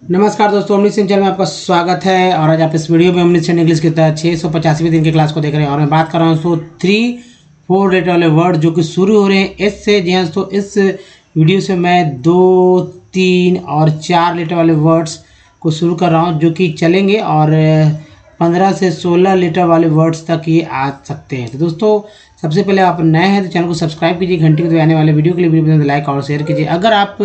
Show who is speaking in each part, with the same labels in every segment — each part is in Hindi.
Speaker 1: नमस्कार दोस्तों, अमृत सिंह चैनल में आपका स्वागत है। और आज आप इस वीडियो में अमृत सिंह इंग्लिश के तहत 685वें दिन की क्लास को देख रहे हैं। और मैं बात कर रहा हूँ दोस्तों 3-4 लेटर वाले वर्ड जो कि शुरू हो रहे हैं एस से। जी हाँ दोस्तों, इस वीडियो से मैं 2, 3 और 4 लेटर वाले वर्ड्स को शुरू कर रहा हूँ जो कि चलेंगे और 15 से 16 लेटर वाले वर्ड्स तक ये आ सकते हैं। तो दोस्तों, सबसे पहले आप नए हैं तो चैनल को सब्सक्राइब कीजिए, घंटी को दबाने वाले वीडियो के लिए वीडियो पसंद लाइक और शेयर कीजिए। अगर आप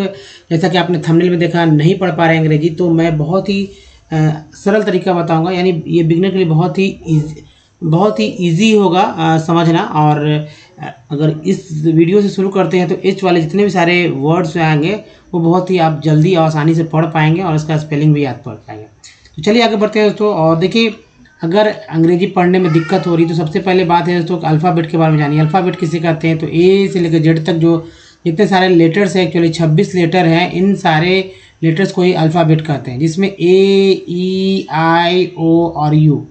Speaker 1: जैसा कि आपने थंबनेल में देखा नहीं पढ़ पा रहे हैं अंग्रेजी, तो मैं बहुत ही सरल तरीका बताऊंगा। यानी ये बिगनर के लिए बहुत ही इजी होगा समझना। और अगर इस वीडियो से शुरू करते हैं तो एच वाले जितने भी सारे वर्ड्स आएंगे वो बहुत ही आप जल्दी और आसानी से पढ़ पाएंगे और इसका स्पेलिंग भी याद पढ़ पाएंगे। तो चलिए आगे बढ़ते हैं दोस्तों। और देखिए, अगर अंग्रेजी पढ़ने में दिक्कत हो रही तो सबसे पहले बात है दोस्तों अल्फ़ाबेट के बारे में जानिए। अल्फ़ाबेट किसे कहते हैं? तो ए से लेकर जेड तक जो जितने सारे लेटर्स हैं, एक्चुअली 26 लेटर हैं, इन सारे लेटर्स को ही अल्फ़ाबेट कहते हैं, जिसमें ए, ई, आई, ओ और यू,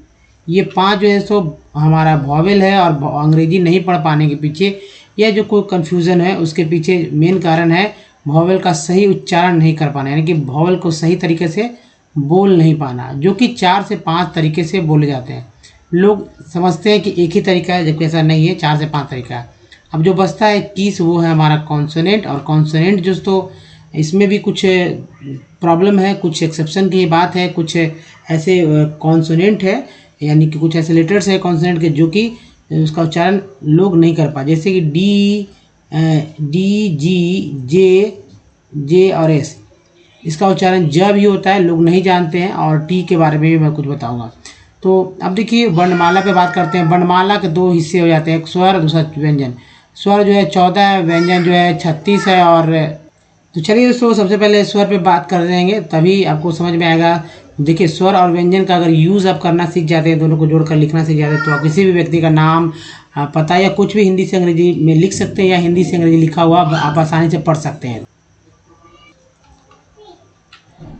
Speaker 1: ये 5 जो है सो हमारा वॉवेल है। और अंग्रेजी नहीं पढ़ पाने के पीछे यह जो कोई कन्फ्यूज़न है उसके पीछे मेन कारण है वॉवेल का सही उच्चारण नहीं कर पाना, यानी कि वॉवेल को सही तरीके से बोल नहीं पाना, जो कि 4 से 5 तरीके से बोले जाते हैं। लोग समझते हैं कि एक ही तरीका है, जबकि ऐसा नहीं है, 4 से 5 तरीका है। अब जो बचता है 21, वो है हमारा कॉन्सोनेंट। और कॉन्सोनेंट जो तो इसमें भी कुछ प्रॉब्लम है, कुछ एक्सेप्शन की बात है। कुछ ऐसे कॉन्सोनेंट है, यानी कि कुछ ऐसे लेटर्स है कॉन्सोनेंट के जो कि उसका उच्चारण लोग नहीं कर पाए, जैसे कि डी, जी, जे और एस। इसका उच्चारण ज भी होता है, लोग नहीं जानते हैं। और टी के बारे में भी मैं कुछ बताऊंगा। तो अब देखिए, वर्णमाला पे बात करते हैं। वर्णमाला के 2 हिस्से हो जाते हैं, एक स्वर और दूसरा व्यंजन। स्वर जो है 14 है, व्यंजन जो है 36 है। और तो चलिए दोस्तों, सबसे पहले स्वर पे बात कर देंगे, तभी आपको समझ में आएगा। देखिए, स्वर और व्यंजन का अगर यूज़ आप करना सीख जाते हैं, दोनों को जोड़कर लिखना सीख जाते हैं, तो आप किसी भी व्यक्ति का नाम, पता या कुछ भी हिंदी से अंग्रेजी में लिख सकते हैं, या हिंदी से अंग्रेजी लिखा हुआ आप आसानी से पढ़ सकते हैं।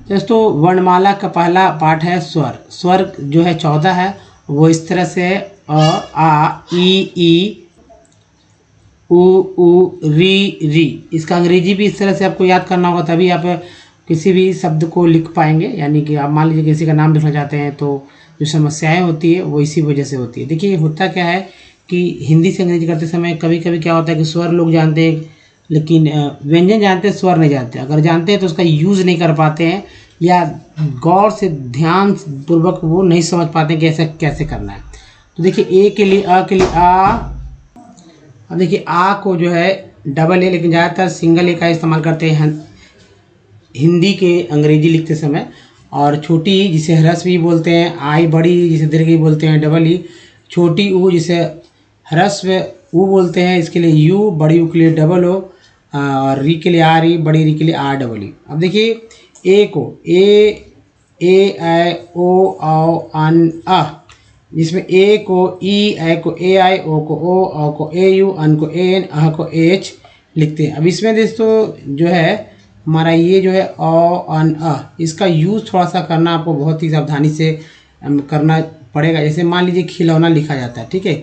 Speaker 1: दोस्तों, वर्णमाला का पहला पार्ट है स्वर। स्वर जो है 14 है, वो इस तरह से अ, आ, ई, उ, री। इसका अंग्रेजी भी इस तरह से आपको याद करना होगा, तभी आप किसी भी शब्द को लिख पाएंगे। यानी कि आप मान लीजिए किसी का नाम लिखना चाहते हैं, तो जो समस्याएं होती है वो इसी वजह से होती है। देखिए, होता क्या है कि हिंदी से अंग्रेजी करते समय कभी कभी क्या होता है कि स्वर लोग जानते हैं, लेकिन व्यंजन जानते हैं, स्वर नहीं जानते। अगर जानते हैं तो उसका यूज़ नहीं कर पाते हैं, या गौर से ध्यान पूर्वक वो नहीं समझ पाते कि ऐसा कैसे करना है। तो देखिए, ए के लिए, अ के लिए आ। अब देखिए, आ को जो है डबल ए, लेकिन ज़्यादातर सिंगल ए का इस्तेमाल करते हैं हिंदी के अंग्रेजी लिखते समय। और छोटी ई जिसे ह्रस्व ई बोलते हैं, आई बड़ी ई जिसे दीर्घ ई बोलते हैं, डबल ई। छोटी ऊ जिसे ह्रस्व ऊ बोलते हैं, इसके लिए यू, बड़ी ऊ के लिए डबल ओ, और री के लिए आर ई, बड़ी री के लिए आर डबल ई। अब देखिए, ए को ए आई ओ औ अन अ, जिसमें ए को ई, आई को ए आई, ओ को ओ, औ को ए यू, अन को ए एन, अह को ए एच लिखते हैं। अब इसमें दोस्तों जो है हमारा ये जो है औ अन अ, इसका यूज़ थोड़ा सा करना आपको बहुत ही सावधानी से करना पड़ेगा। जैसे मान लीजिए खिलौना लिखा जाता है, ठीक है,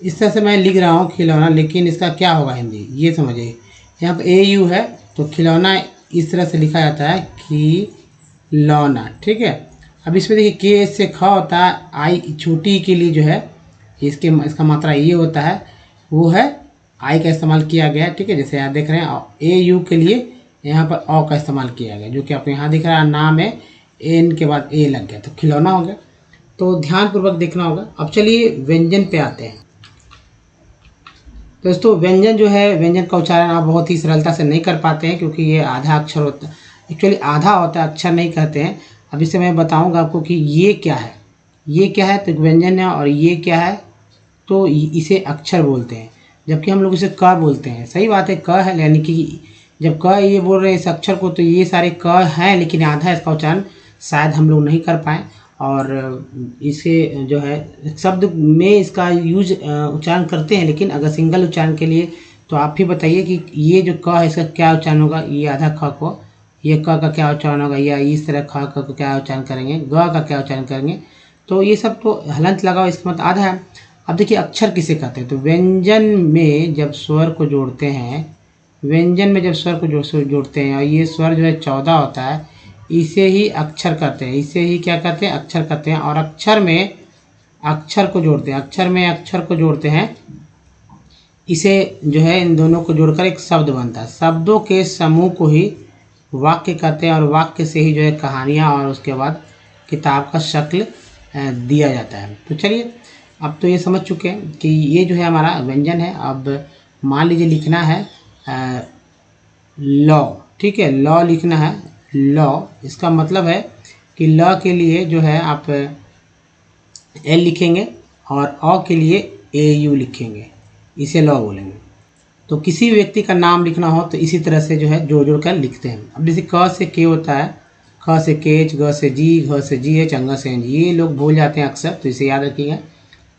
Speaker 1: इस तरह से मैं लिख रहा हूँ खिलौना, लेकिन इसका क्या होगा हिंदी, ये समझिए। यहाँ पर ए यू है, तो खिलौना इस तरह से लिखा जाता है खिलौना, ठीक है। अब इसमें देखिए, के से ख होता है, आई छोटी के लिए जो है इसका मात्रा ये होता है, वो है आई का इस्तेमाल किया गया है, ठीक है। जैसे यहाँ देख रहे हैं, ए यू के लिए यहाँ पर औ का इस्तेमाल किया गया, जो कि आपको यहाँ दिख रहा है, नाम है, एन के बाद ए लग गया, तो खिलौना हो गया। तो ध्यानपूर्वक देखना होगा। अब चलिए व्यंजन पे आते हैं। दोस्तों, व्यंजन जो है, व्यंजन का उच्चारण आप बहुत ही सरलता से नहीं कर पाते हैं, क्योंकि ये आधा अक्षर होता है, एक्चुअली आधा होता है, अक्षर नहीं कहते हैं। अब इससे मैं बताऊंगा आपको कि ये क्या है, ये क्या है, तो व्यंजन है। और ये क्या है, तो इसे अक्षर बोलते हैं, जबकि हम लोग इसे क बोलते हैं। सही बात है, क है, यानी कि जब क ये बोल रहे हैं इस अक्षर को, तो ये सारे क हैं, लेकिन आधा इसका उच्चारण शायद हम लोग नहीं कर पाएँ। और इसे जो है शब्द में इसका यूज उच्चारण करते हैं, लेकिन अगर सिंगल उच्चारण के लिए, तो आप ही बताइए कि ये जो क है इसका क्या उच्चारण होगा। ये आधा ख को, ये क का क्या उच्चारण होगा, या इस तरह ख का क्या उच्चारण करेंगे, ग का क्या उच्चारण करेंगे। तो ये सब तो हलंत लगाओ, इसका मतलब आधा है। अब देखिए, अक्षर किसे कहते हैं? तो व्यंजन में जब स्वर को जोड़ते हैं, व्यंजन में जब स्वर को जोड़ते हैं, और ये स्वर जो है 14 होता है, इसे ही अक्षर कहते हैं, इसे ही क्या कहते हैं, अक्षर कहते हैं। और अक्षर में अक्षर को जोड़ते हैं, अक्षर में अक्षर को जोड़ते हैं, इसे जो है इन दोनों को जोड़कर एक शब्द बनता है। शब्दों के समूह को ही वाक्य कहते हैं और वाक्य से ही जो है कहानियाँ और उसके बाद किताब का शक्ल दिया जाता है। तो चलिए अब तो ये समझ चुके हैं कि ये जो है हमारा व्यंजन है। अब मान लीजिए लिखना है लॉ, ठीक है, लॉ लिखना है। लॉ इसका मतलब है कि ल के लिए जो है आप एल लिखेंगे और अ के लिए ए यू लिखेंगे, इसे लॉ बोलेंगे। तो किसी व्यक्ति का नाम लिखना हो तो इसी तरह से जो है जोड़ जोड़ कर लिखते हैं। अब जैसे क से के होता है, ख से केच, ग से जी, घ से जी एच, अंग से एन, ये लोग भूल जाते हैं अक्सर, तो इसे याद रखिएगा।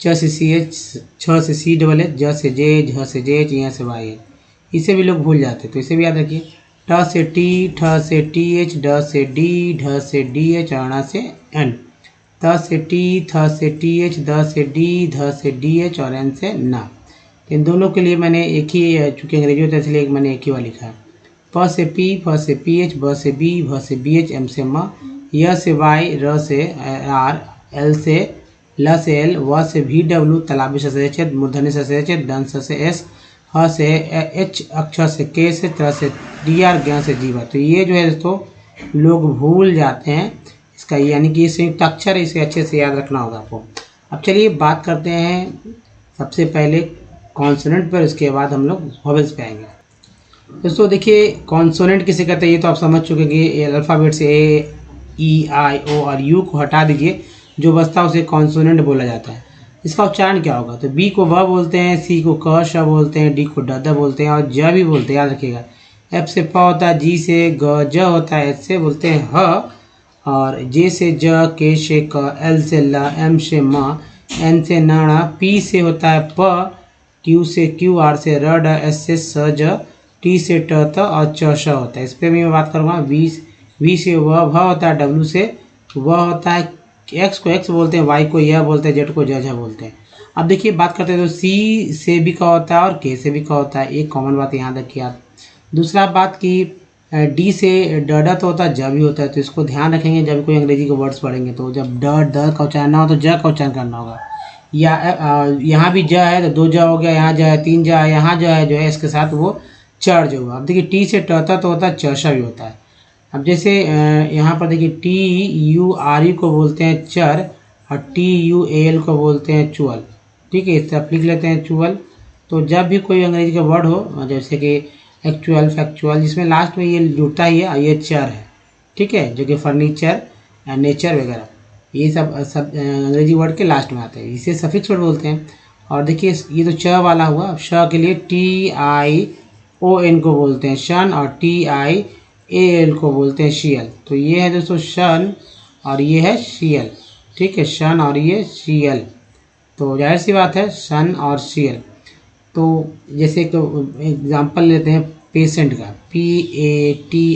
Speaker 1: च से सी एच, छ से सी डबल एच, ज से जे, झ से जे एच, य से वाई एच, इसे भी लोग भूल जाते हैं, तो इसे भी याद रखिए। ट से टी, ठ से टी एच, ड से डी, ढ से डी एच, अण से एन, त से टी, थ से टी एच, द से डी, ध से डी एच और एन से ना। इन दोनों के लिए मैंने एक ही, चूँकि अंग्रेजी होता है इसलिए मैंने एक ही वाला लिखा है। प से पी, फ से पी एच, ब से बी, भ से बी एच, एम से म, य से वाई, र से आर, एल से ल से एल, व से वी डब्ल्यू, तलाबी से एच, मूर्धन्य से एच, डन से एस, ह से एच, अक्षर से के से, त्र से डी आर, ज्ञ से जी वाई। तो ये जो है दोस्तों लोग भूल जाते हैं इसका, यानी कि ये संयुक्त अक्षर है, इसे अच्छे से याद रखना होगा आपको। अब चलिए बात करते हैं सबसे पहले कॉन्सोनेंट पर, उसके बाद हम लोग वॉवेल्स पे आएंगे। दोस्तों देखिए कॉन्सोनेंट किसे कहते हैं ये तो आप समझ चुके कि अल्फ़ाबेट से ए, ई, आई, ओ और यू को हटा दीजिए, जो बचता है उसे कॉन्सोनेंट बोला जाता है। इसका उच्चारण क्या होगा, तो बी को व बोलते हैं, सी को क श बोलते हैं, डी को ड द बोलते हैं और ज भी बोलते हैं, याद रखिएगा। एफ से प होता है, जी से ग, ज होता है, एच से बोलते हैं ह, और जे से ज, के से क, एल से ल, एम से म, एन से न, पी से होता है प, क्यू से क्यू, आर से र, ड, एस से स, ज, टी से ट, त और च श होता है। इस पर भी मैं बात करूँगा। वी से व, भ होता है, डब्ल्यू से व होता है, एक्स को एक्स बोलते हैं, वाई को यह बोलते हैं, जेड को जज बोलते हैं। अब देखिए बात करते हैं तो सी से भी का होता है और के से भी का होता है, एक कॉमन बात यहाँ रखिए आप। दूसरा बात कि डी से ड तो होता है, ज भी होता है, तो इसको ध्यान रखेंगे जब कोई अंग्रेजी के वर्ड्स पढ़ेंगे, तो जब ड का उच्चारण ना हो तो ज का उच्चारण करना होगा। या यहाँ भी ज है तो 2 ज हो गया, यहाँ ज है 3 ज है, यहाँ जो है इसके साथ वो चढ़ जो होगा। अब देखिए टी से ट तो होता है, चशा भी होता है। अब जैसे यहाँ पर देखिए टी यू आर यू को बोलते हैं चर और टी यू ए एल को बोलते हैं चुअल, ठीक है, इस तरफ लिख लेते हैं चुअल। तो जब भी कोई अंग्रेजी का वर्ड हो जैसे कि एक्चुअल, फैक्चुअल, जिसमें लास्ट में ये जुड़ता ही है, ये चर है, ठीक है, जो कि फर्नीचर, नेचर वगैरह, ये सब अंग्रेजी वर्ड के लास्ट में आते हैं, इसे सफिक्स वर्ड बोलते हैं। और देखिए ये तो च वाला हुआ, श के लिए टी आई ओ एन को बोलते हैं शन और टी आई ए एल को बोलते हैं शीयल। तो ये है दोस्तों शन और ये है शीयल, ठीक है, शन और ये शीयल। तो जाहिर सी बात है सन और शीयल। तो जैसे एक एग्जांपल लेते हैं पेशेंट का, PATIENT,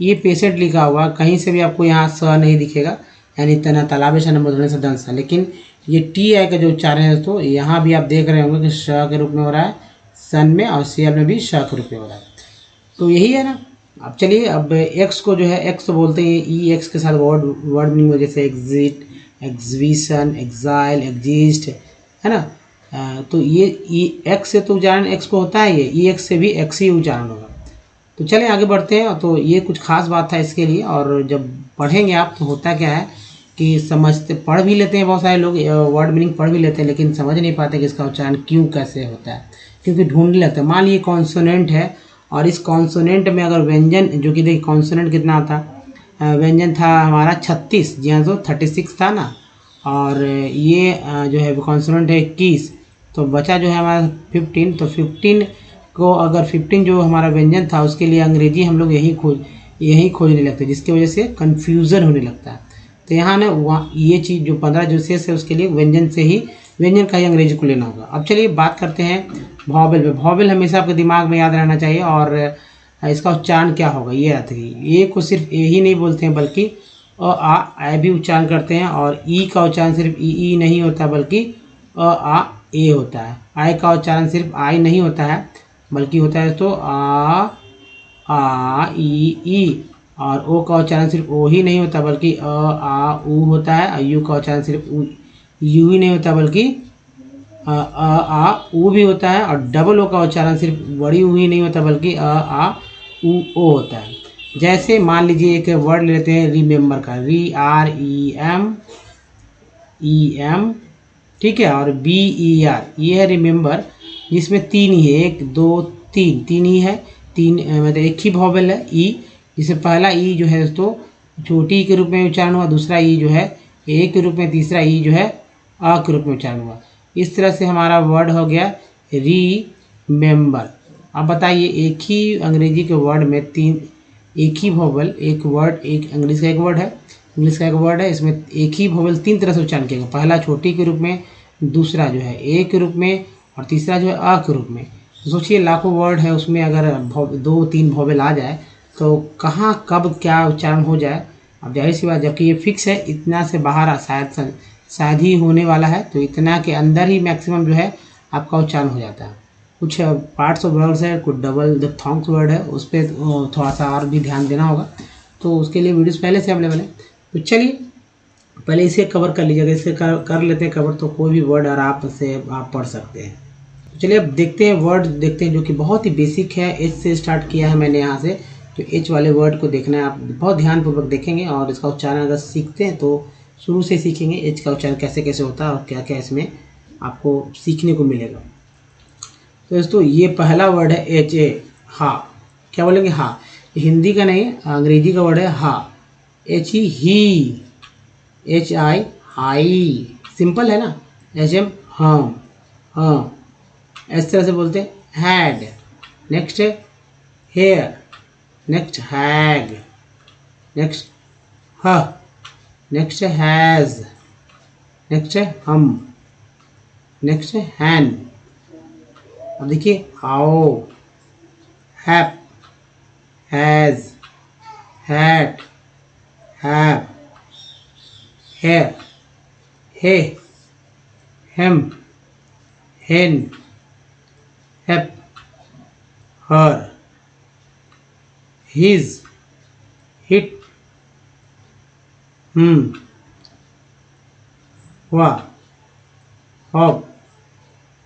Speaker 1: ये पेशेंट लिखा हुआ, कहीं से भी आपको यहाँ स नहीं दिखेगा, यानी तना तालाब से न से दंस, लेकिन ये TI का जो उच्चारण है तो यहाँ भी आप देख रहे होंगे कि श के रूप में हो रहा है सन में और सीएल में भी श के रूप में हो रहा है। तो यही है ना। अब चलिए अब एक्स को जो है एक्स तो बोलते हैं, ई एक्स के साथ वर्ड मीनिंग जैसे एग्जिट, एग्जीबिशन, एग्जाइल, एग्जिस्ट, है ना। तो ये एक्स से तो उच्चारण एक्स को होता है, ये ई एक्स से भी एक्स ही उच्चारण होगा। तो चलें आगे बढ़ते हैं। तो ये कुछ खास बात था इसके लिए, और जब पढ़ेंगे आप तो होता क्या है कि समझते, पढ़ भी लेते हैं, बहुत सारे लोग वर्ड मीनिंग पढ़ भी लेते हैं, लेकिन समझ नहीं पाते कि इसका उच्चारण क्यों कैसे होता है, क्योंकि ढूंढने लगता है। मान लीजिए कॉन्सोनेंट है और इस कॉन्सोनेंट में अगर व्यंजन, जो कि देखिए कॉन्सोनेंट कितना था, व्यंजन था हमारा 36, जी हाँ, तो 36 था ना, और ये जो है कॉन्सोनेंट है 21, तो बचा जो है हमारा 15। तो 15 को अगर 15 जो हमारा व्यंजन था उसके लिए अंग्रेजी हम लोग यही खोजने लगते हैं, जिसकी वजह से कन्फ्यूज़न होने लगता है। तो यहाँ ना ये चीज़ जो 15 जो शेष है उसके लिए व्यंजन का ही अंग्रेजी को लेना होगा। अब चलिए बात करते हैं वॉवेल पे। वॉवेल हमेशा आपके दिमाग में याद रहना चाहिए, और इसका उच्चारण क्या होगा ये याद रखिए। ए को सिर्फ ए ही नहीं बोलते हैं बल्कि आ भी उच्चारण करते हैं, और ई का उच्चारण सिर्फ ई नहीं होता बल्कि आ ए होता है। आई का उच्चारण सिर्फ आई नहीं होता है बल्कि होता है तो आ ई ई। और ओ का उच्चारण सिर्फ ओ ही नहीं होता बल्कि अ आ उ होता है। और यू का उच्चारण सिर्फ यू ही नहीं होता बल्कि अ आ उ भी होता है। और डबल ओ का उच्चारण सिर्फ बड़ी ऊ ही नहीं होता बल्कि अ आ उ ओ होता है। जैसे मान लीजिए एक वर्ड लेते हैं रिमेंबर का, REM, ठीक है, और BER, ये है रिमेंबर, जिसमें तीन ही है, एक दो तीन, तीन ही है, तीन मतलब एक ही वॉवेल है ई, जिसमें पहला ई जो है दोस्तों छोटी ई के रूप में उच्चारण हुआ, दूसरा ई जो है ए के रूप में, तीसरा ई जो है अ के रूप में उच्चारण हुआ। इस तरह से हमारा वर्ड हो गया रीमेंबर। अब बताइए एक ही अंग्रेजी के वर्ड में तीन, एक ही वॉवेल, एक वर्ड, एक इंग्लिश का एक वर्ड है, इंग्लिश का एक वर्ड है, इसमें एक ही वॉवेल तीन तरह से उच्चारण किया गया। पहला छोटी के रूप में, दूसरा जो है ए के रूप में, और तीसरा जो है अ के रूप में। तो सोचिए लाखों वर्ड है, उसमें अगर दो तीन वॉवेल आ जाए तो कहाँ कब क्या उच्चारण हो जाए। अब जाहिर सी बात, जबकि ये फिक्स है, इतना से बाहर शायद ही होने वाला है, तो इतना के अंदर ही मैक्सिमम जो है आपका उच्चारण हो जाता है। कुछ पार्ट्स ऑफ वर्ड्स है, कुछ डबल डिप्थोंग्स वर्ड है, उस पर थोड़ा सा और भी ध्यान देना होगा, तो उसके लिए वीडियोस पहले से अवेलेबल है। तो चलिए पहले इसे कवर कर लीजिएगा, इसे कर लेते हैं कवर, तो कोई भी वर्ड आराम से आप पढ़ सकते हैं। तो चलिए अब देखते हैं वर्ड, देखते हैं जो कि बहुत ही बेसिक है। एच से स्टार्ट किया है मैंने यहाँ से, तो एच वाले वर्ड को देखना है, आप बहुत ध्यानपूर्वक देखेंगे और इसका उच्चारण अगर सीखते हैं तो शुरू से सीखेंगे एच का उच्चारण कैसे कैसे होता है और क्या क्या इसमें आपको सीखने को मिलेगा। तो दोस्तों ये पहला वर्ड है एच ए, हा। क्या बोलेंगे? हा। हिंदी का नहीं, अंग्रेजी का वर्ड है हा। एच ई ही, HI हाई, सिंपल है ना। HM हम, हाँ, इस तरह से बोलते हैं। हैड, नेक्स्ट है hair, next hag, next hah, next है हैज, नेक्स्ट है हम, नेक्स्ट है हैन। अब देखिए how, hap, has, hat, have, hair, hey, hem, hen, hep, her, his, hit, हुआ, हॉग,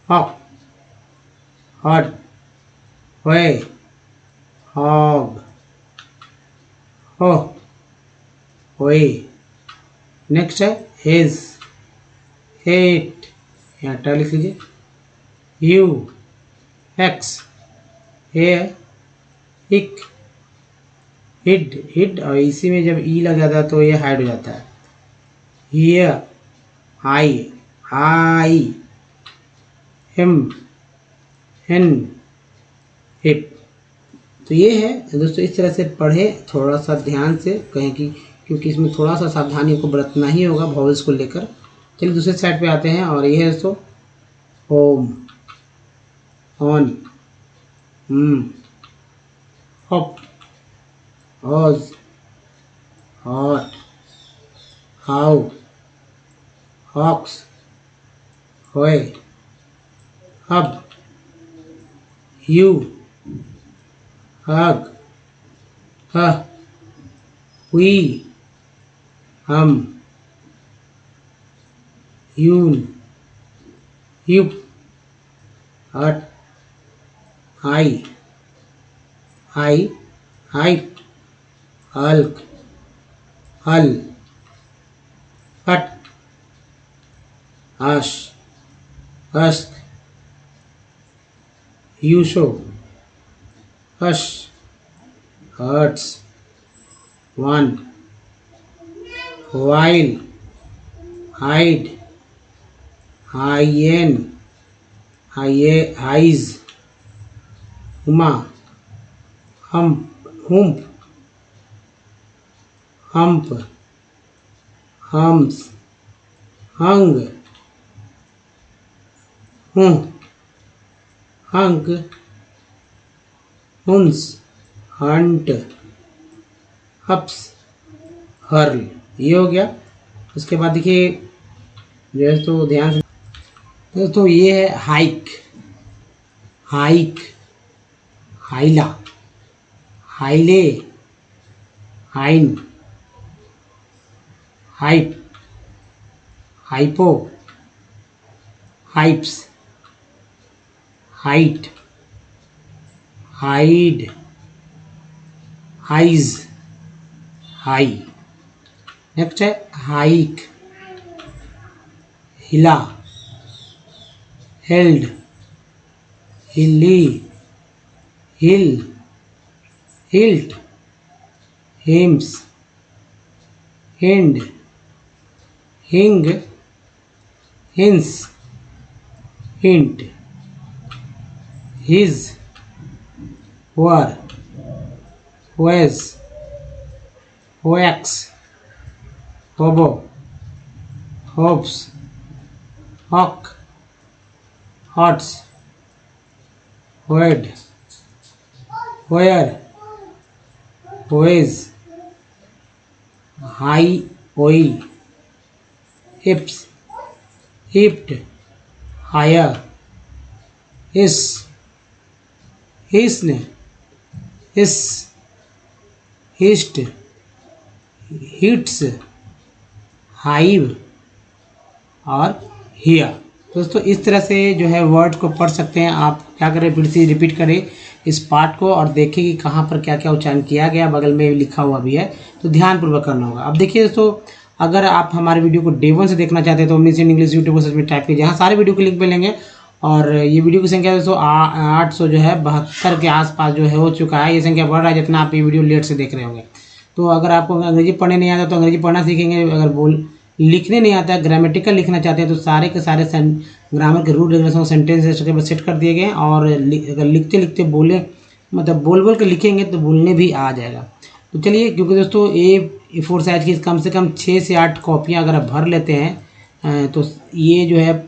Speaker 1: हॉक, हॉट, हुए, हॉग, हो, हुए। नेक्स्ट है हेज, हेट, यहाँ टा लिख लीजिए। यू, एक्स, हे, हिक, हिड, हिड, और इसी में जब ई लग जाता है तो ये हाइड हो जाता है। हियर, हाई, हाई, हिम, हिन, हिप। तो ये है दोस्तों, इस तरह से पढ़े थोड़ा सा ध्यान से, कहें कि क्योंकि इसमें थोड़ा सा सावधानी को बरतना ही होगा वॉवेल्स को लेकर। चलिए दूसरे साइड पे आते हैं, और ये है दोस्तों होम, ऑन, हॉप, हॉज, हॉट, हाउ, हॉक्स, होए, हब, यू, हग, ह, हुई, हम, यून, युप, हट, high, high, hype, hulk, hull, hut, hush, husk, यूशो, हश, हर्ट्स, वन, वाइल, हाइड, हाइएन, हाइज, हुमा, hump, hump, hums, hung, hunk, हुंस, हंट, हप्स, हर्ल। ये हो गया। उसके बाद देखिए जो है तो ध्यान से दोस्तों, ये है हाइक, हाइक, हाइला, हाइले, हाइन, hype, hypo, hypes, height, hide, हाइज, हाई। नेक्स्ट है हाइक, हिला, held, hilly, hill, hilt, hymns, hind, हिंग, हिंस, हिंट, हिज, वर, वेज, wax, hobo, hopes, hawk, hots, होएड, होयर, होएज, हाई, ओई, हिप्स, हिप्ड, हायर, हिस, हिस्न, हिस, हिस्ट, हिट्स, हाइव और हियर। दोस्तों इस तरह से जो है वर्ड को पढ़ सकते हैं आप। क्या करें, फिर से रिपीट करें इस पार्ट को और देखें कि कहाँ पर क्या क्या उच्चारण किया गया, बगल में लिखा हुआ भी है, तो ध्यानपूर्वक करना होगा। अब देखिए दोस्तों, अगर आप हमारे वीडियो को डे 1 से देखना चाहते हैं तो ओमनीसेंट इंग्लिश यूट्यूब पर सर्च में टाइप कीजिए, यहाँ सारे वीडियो के लिंक मिलेंगे। और ये वीडियो की संख्या दोस्तों 800 जो है 72 के आसपास जो है हो चुका है। ये संख्या बढ़ रहा है जितना आप ये वीडियो लेट से देख रहे होंगे। तो अगर आपको अंग्रेजी पढ़ने नहीं आता तो अंग्रेजी पढ़ना सीखेंगे। अगर लिखने नहीं आता है, ग्रामेटिकल लिखना चाहते हैं, तो सारे के सारे ग्रामर के रूल रेगुलेशन सेंटेंस सेट कर दिए गए हैं। और अगर लिखते लिखते बोले, मतलब बोल बोल के लिखेंगे तो बोलने भी आ जाएगा। तो चलिए, क्योंकि दोस्तों A4 साइज की कम से कम 6 से 8 कॉपियाँ अगर आप भर लेते हैं तो ये जो है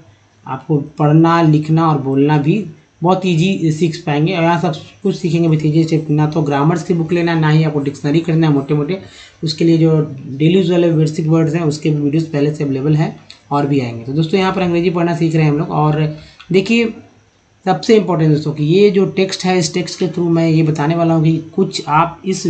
Speaker 1: आपको पढ़ना, लिखना और बोलना भी बहुत ईजी सीख पाएंगे। और यहाँ सब कुछ सीखेंगे विथ ईजी स्टेप। ना तो ग्रामर्स की बुक लेना, ना ही आपको डिक्शनरी करना है मोटे मोटे। उसके लिए जो डेली यूज वाले बेसिक वर्ड्स हैं उसके वीडियोस पहले से अवेलेबल हैं और भी आएंगे। तो दोस्तों यहाँ पर अंग्रेजी पढ़ना सीख रहे हैं हम लोग। और देखिए, सबसे इम्पोर्टेंट दोस्तों कि ये जो टेक्स्ट है, इस टेक्स्ट के थ्रू मैं ये बताने वाला हूँ कि कुछ आप इस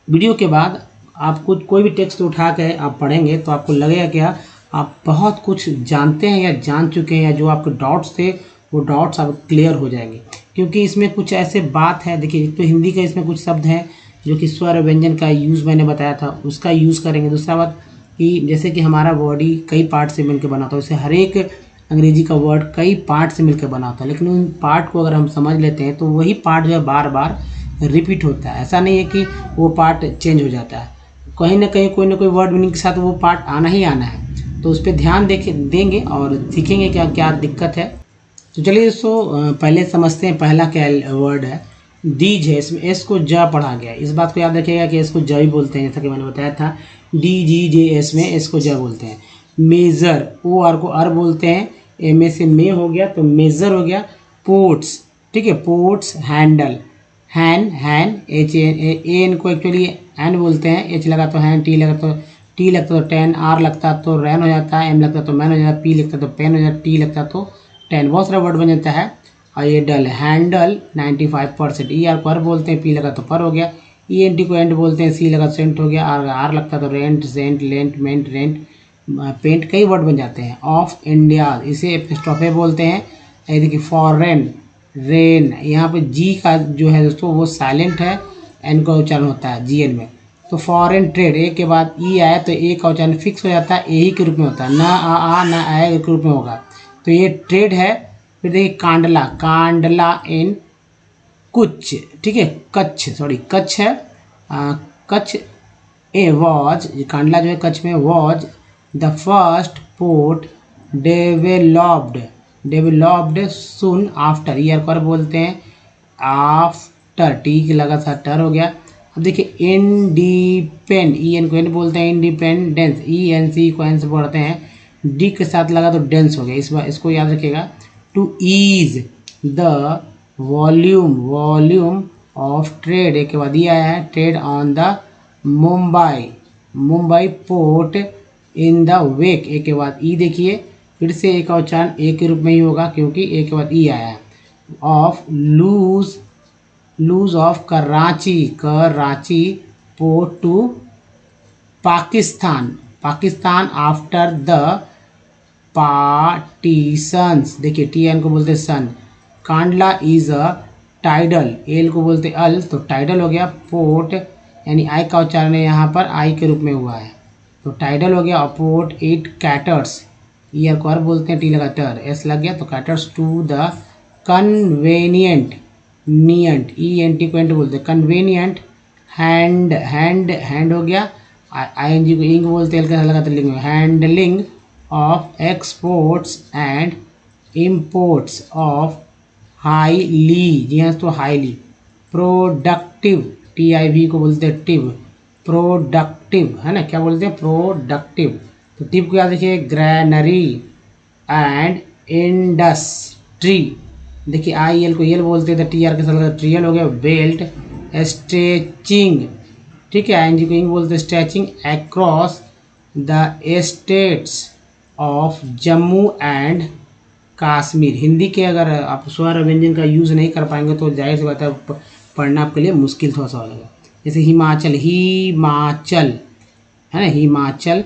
Speaker 1: वीडियो के बाद आप कुछ कोई भी टेक्स्ट उठा के आप पढ़ेंगे तो आपको लगेगा क्या आप बहुत कुछ जानते हैं या जान चुके हैं, या जो आपके डाउट्स थे वो डाउट्स अब क्लियर हो जाएंगे। क्योंकि इसमें कुछ ऐसे बात है, देखिए एक तो हिंदी का इसमें कुछ शब्द हैं जो कि स्वर व्यंजन का यूज़ मैंने बताया था, उसका यूज़ करेंगे। दूसरा बात कि जैसे कि हमारा बॉडी कई पार्ट से मिलकर बना था, वैसे हर एक अंग्रेजी का वर्ड कई पार्ट से मिलकर बना होता है। लेकिन उन पार्ट को अगर हम समझ लेते हैं तो वही पार्ट जो है बार बार रिपीट होता है। ऐसा नहीं है कि वो पार्ट चेंज हो जाता है, कहीं ना कहीं कोई ना कोई वर्ड मीनिंग के साथ वो पार्ट आना ही आना है। तो उस पर ध्यान देंगे और सीखेंगे क्या क्या दिक्कत है। तो चलिए दोस्तों, पहले समझते हैं पहला क्या वर्ड है। डीज है, इसमें एस को ज पढ़ा गया है। इस बात को याद रखिएगा कि एस को ज ही बोलते हैं, जैसा कि मैंने बताया था। DGJS में एस को ज बोलते हैं। मेज़र, ओ आर को अर बोलते हैं, एम ए से मे हो गया तो मेज़र हो गया। पोर्ट्स, ठीक है, पोर्ट्स। हैंडल, हैन, हैन, एन को एक्चुअली एन बोलते हैं। एच लगा तो हैन, टी लगा तो टेन, आर लगता तो रैन हो जाता है, एम लगता तो मैन हो जाता है, पी लगता तो पेन हो जाता है, टी लगता तो टेन। बहुत सारा वर्ड बन जाता है। और ये डल, हैंडल 95%। ई आर को अर बोलते हैं, पी लगा तो पर हो गया। ENT को एंड बोलते हैं, सी लगा तो सेंट हो गया। आर लगता तो रेंट, सेंट, लेंट, मेंट, रेंट, पेंट, कई वर्ड बन जाते हैं। ऑफ इंडिया, इसे एपिस्ट्रोफे बोलते हैं। ये देखिए फॉरेन, रेन। यहाँ पे जी का जो है दोस्तों वो साइलेंट है, एन का उच्चारण होता है GN में। तो फॉरेन ट्रेड, ए के बाद ई आया तो ए का उच्चारण फिक्स हो जाता है, ए ही के रूप में होता है, ना आ ना आए के रूप में होगा। तो ये ट्रेड है। फिर देखिए कांडला, कांडला इन कुछ, ठीक है, कच्छ, सॉरी कच्छ है, कच्छ। ए वॉज, ये कांडला जो है कच्छ में, was the first port developed soon after. Year पर बोलते हैं आफ्टर, टी की लगा था टर हो गया। अब देखिए इंडिपेंड, EN को एन बोलते हैं, इंडिपेंडेंस, ENC को एन से पढ़ते हैं, डी के साथ लगा तो डेंस हो गया। इस बार इसको याद रखिएगा। Two is the volume of trade, एक के बाद ये आया है, trade on the Mumbai port in the wake, एक के बाद ई। देखिए फिर से एक का उच्चारण ए के रूप में ही होगा क्योंकि ए के बाद ई आया है। Of lose of Karachi port to Pakistan, Pakistan after the partitions. देखिए टी एन को बोलते सन। Kandla is a tidal, L को बोलते अल, तो टाइडल हो गया। पोर्ट यानी आई का उच्चारण यहाँ पर आई के रूप में हुआ है, तो टाइडल हो गया। और पोर्ट इट कैटर्स, ईयर को और बोलते हैं, टी लगा टर, एस लग गया, तो कैटर्स टू द कन्वेनियंट, नियंट, ई एन टी को एंट बोलते हैं, कन्वेनियंट हैंड, हैंड हो गया। आई एन जी को इंग बोलते हैं, हल्का लगाते लिंग में, handling of exports and imports of highly, जी हाँ तो highly productive, T I V को बोलते हैं टिव, प्रोडक्टिव है ना, क्या बोलते हैं प्रोडक्टिव। तो टिव को याद रखिए, ग्रैनरी एंड इंडस्ट्री। देखिए आई एल को एल बोलते हैं, तो टी आर के साथ ट्रियल हो गया। बेल्ट, स्ट्रेचिंग, ठीक है। आई एन जी को इंग बोलते हैं, stretching across the states of Jammu and Kashmir. Hindi के अगर आप स्वर व्यंजन का यूज़ नहीं कर पाएंगे तो जाहिर सी बात है पढ़ना आपके लिए मुश्किल थोड़ा सा लगेगा। जैसे हिमाचल, हिमाचल है ना, हिमाचल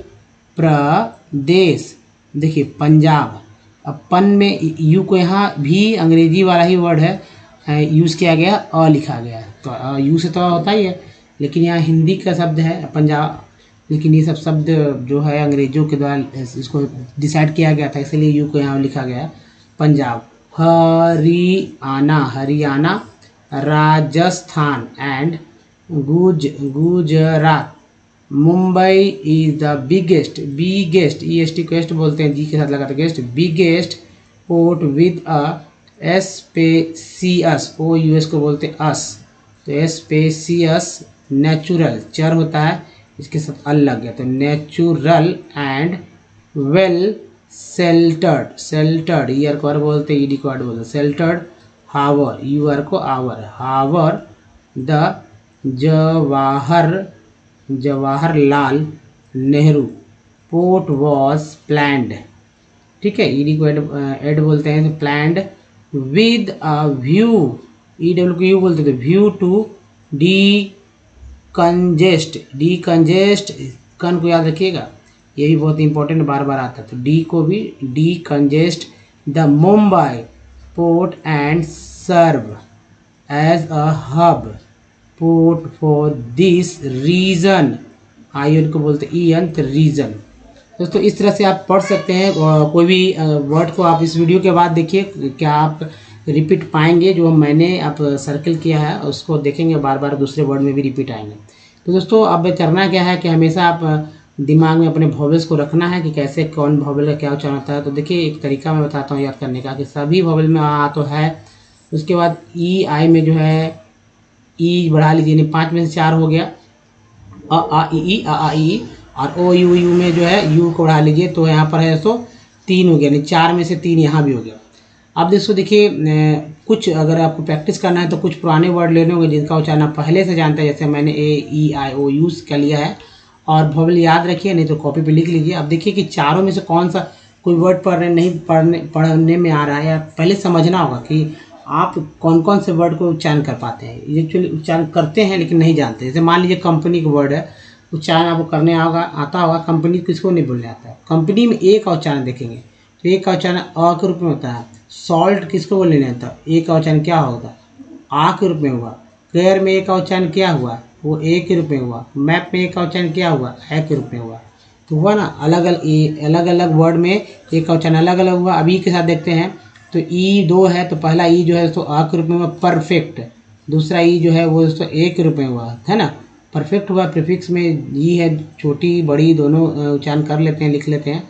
Speaker 1: प्रदेश। देखिए पंजाब, अब पन में यू को यहाँ भी अंग्रेजी वाला ही वर्ड है यूज़ किया गया, अ लिखा गया है, तो यू से तो होता ही है, लेकिन यहाँ हिंदी का शब्द है पंजाब, लेकिन ये सब शब्द जो है अंग्रेजों के द्वारा इसको डिसाइड किया गया था, इसलिए यू को यहाँ लिखा गया Punjab. Haryana, Haryana, Rajasthan and Gujarat. Mumbai is the biggest, biggest, E S T को एस्ट बोलते हैं, जी के साथ लगाते गेस्ट, biggest port with a spacious, O U S को बोलते हैं अस, तो स्पेसियस नेचुरल, चर होता है इसके साथ अल लग गया, तो natural and well sheltered, sheltered ear को आर बोलते हैं, ईडी को आर बोलते हैं, शेल्टर्ड हावर, यू आर को आवर, हावर the Jawaharlal Nehru port was planned, ठीक है। ईडी को एड बोलते हैं, तो planned with a view, E W को यू बोलते थे, view to decongest, decongest, कन को याद रखिएगा, ये भी बहुत इंपॉर्टेंट बार बार आता है, तो डी को भी decongest the Mumbai port and serve as a hub port for this region, I को बोलते ई अंत रीजन। दोस्तों इस तरह से आप पढ़ सकते हैं, कोई भी वर्ड को आप इस वीडियो के बाद देखिए, क्या आप रिपीट पाएंगे, जो मैंने आप सर्कल किया है उसको देखेंगे बार बार, दूसरे वर्ड में भी रिपीट आएंगे। तो दोस्तों अब करना क्या है कि हमेशा आप दिमाग में अपने वॉवेल्स को रखना है कि कैसे कौन वॉवेल का क्या उच्चारण होता है। तो देखिए एक तरीका मैं बताता हूँ याद करने का, कि सभी वॉवेल में आ तो है, उसके बाद ई आई में जो है ई बढ़ा लीजिए, यानी 5 में से 4 हो गया, अ आ ई, और ओ यू यू में जो है यू को बढ़ा लीजिए, तो यहाँ पर है तो 3 हो गया, यानी 4 में से 3 यहाँ भी हो गया। अब दोस्तों देखिए कुछ अगर आपको प्रैक्टिस करना है तो कुछ पुराने वर्ड लेने होंगे जिनका उच्चारण आप पहले से जानते हैं, जैसे मैंने ए ई आई ओ यूज़ कर लिया है, और वॉवेल याद रखिए, नहीं तो कॉपी पे लिख लीजिए। अब देखिए कि चारों में से कौन सा कोई वर्ड पढ़ने में आ रहा है, या पहले समझना होगा कि आप कौन कौन से वर्ड को उच्चारण कर पाते हैं। एक्चुअली उच्चारण करते हैं लेकिन नहीं जानते, जैसे मान लीजिए कंपनी का वर्ड है, उच्चारण आपको करने आता होगा, कंपनी किसको नहीं बोलने आता है। कंपनी में ए का उच्चारण देखेंगे तो ए का उच्चारण अ के रूप में होता है। सॉल्ट किसको बोलने नहीं आता, ए का उच्चारण क्या होगा, आ के रूप में हुआ। केयर में ए का उच्चारण क्या हुआ, वो ए के रूप में हुआ। मैप में ए का उच्चारण क्या हुआ, ए के रूप में हुआ। तो हुआ ना, अलग अलग वर्ड में ए का उच्चारण अलग अलग हुआ। अभी के साथ देखते हैं, तो ई 2 है, तो पहला ई जो है तो आ के रूप में हुआ परफेक्ट, दूसरा ई जो है वो दोस्तों ए के रूप में हुआ है ना, परफेक्ट हुआ। प्रीफिक्स में ई है, छोटी बड़ी दोनों उच्चारण कर लेते हैं, लिख लेते हैं।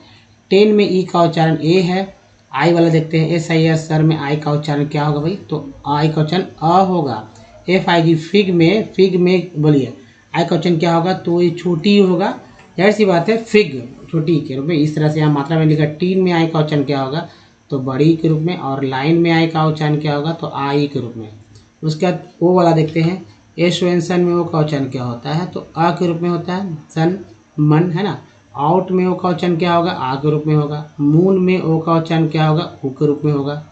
Speaker 1: 10 में ई का उच्चारण ए है। आई वाला देखते हैं, एस आई एस सर में आई का उच्चारण क्या होगा भाई, तो आई का उच्चारण अ होगा। एफ आई जी फिग में बोलिए आई का उच्चारण क्या होगा, तो ये छोटी होगा, जाहिर सी बात है फिग छोटी के रूप में, इस तरह से यहाँ मात्रा में लिखा। टीन में आई का उच्चारण क्या होगा, तो बड़ी के रूप में, और लाइन में आई का उच्चारण क्या होगा, तो आई के रूप में। उसके बाद ओ वाला देखते हैं, एस एन सन में ओ का उच्चारण क्या होता है, तो अ के रूप में होता है, सन मन है ना। आउट में ओ का उच्चारण क्या होगा, आ के रूप में होगा। मून में ओ का उच्चारण क्या होगा, ओ के रूप में होगा।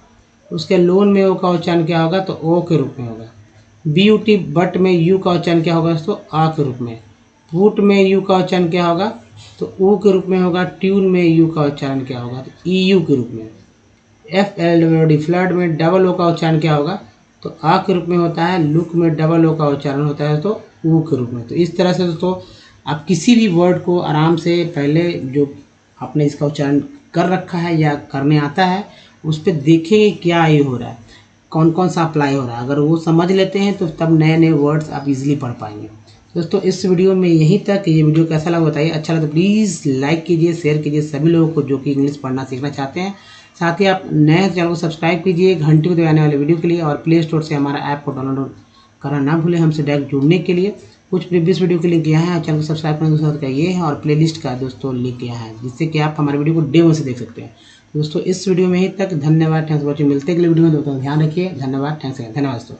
Speaker 1: उसके लोन में ओ का उच्चारण क्या होगा, तो ओ के रूप में होगा। BUT बट में यू का उच्चारण क्या होगा दोस्तों? आ के रूप में। पुट में यू का उच्चारण क्या होगा? तो ऊ के रूप में होगा। ट्यून में यू का उच्चारण क्या होगा? तो EU के रूप में। FLWD फ्लड में डबल ओ का उच्चारण क्या होगा? तो आ के रूप में होता है। लुक में डबल ओ का उच्चारण होता है तो ऊ के रूप में। तो इस तरह से दोस्तों आप किसी भी वर्ड को आराम से पहले जो आपने इसका उच्चारण कर रखा है या करने आता है उस पर देखेंगे क्या ये हो रहा है, कौन कौन सा अप्लाई हो रहा है। अगर वो समझ लेते हैं तो तब नए नए वर्ड्स आप इजीली पढ़ पाएंगे। दोस्तों इस वीडियो में यहीं तक। ये वीडियो कैसा लगा बताइए। अच्छा लगा तो प्लीज़ लाइक कीजिए, शेयर कीजिए सभी लोगों को जो कि इंग्लिश पढ़ना सीखना चाहते हैं। साथ ही आप नए चैनल को सब्सक्राइब कीजिए घंटी को दबाने वाले वीडियो के लिए, और प्ले स्टोर से हमारा ऐप को डाउनलोड करना ना भूलें हमसे डायरेक्ट जुड़ने के लिए। कुछ प्रीवियस वीडियो के लिंक यहाँ है, चैनल को सब्सक्राइब करने के साथ ये है, और प्लेलिस्ट का दोस्तों लिंक यहाँ है जिससे कि आप हमारे वीडियो को डेमो से देख सकते हैं। दोस्तों इस वीडियो में ही तक। धन्यवाद, थैंक्स फॉर वॉचिंग। मिलते हैं अगले वीडियो में। दोस्तों ध्यान रखिए। धन्यवाद, थैंक्स, धन्यवाद दोस्तों।